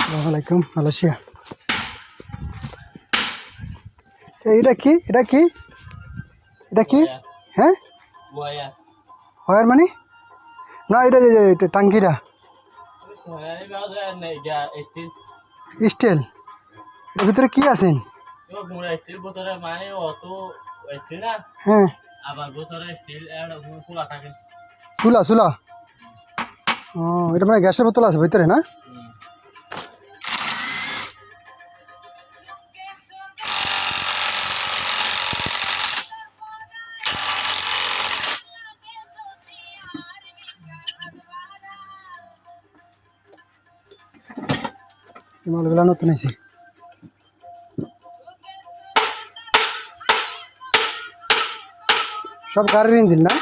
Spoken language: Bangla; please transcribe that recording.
আসসালামু আলাইকুম মালয়েশিয়া। এটা কি এটা কি এটা কি? হ্যাঁ, ওয়ার মানে না, এটা যে এটা টাঙ্কিটা স্টিল। এর ভিতরে কি আছেন? হ্যাঁ, চুলা চুলা। ও, এটা মানে গ্যাসের বোতল আছে ভিতরে না? এই মালগুলা নতুন আছে। সব গাড়ির ইঞ্জিন না?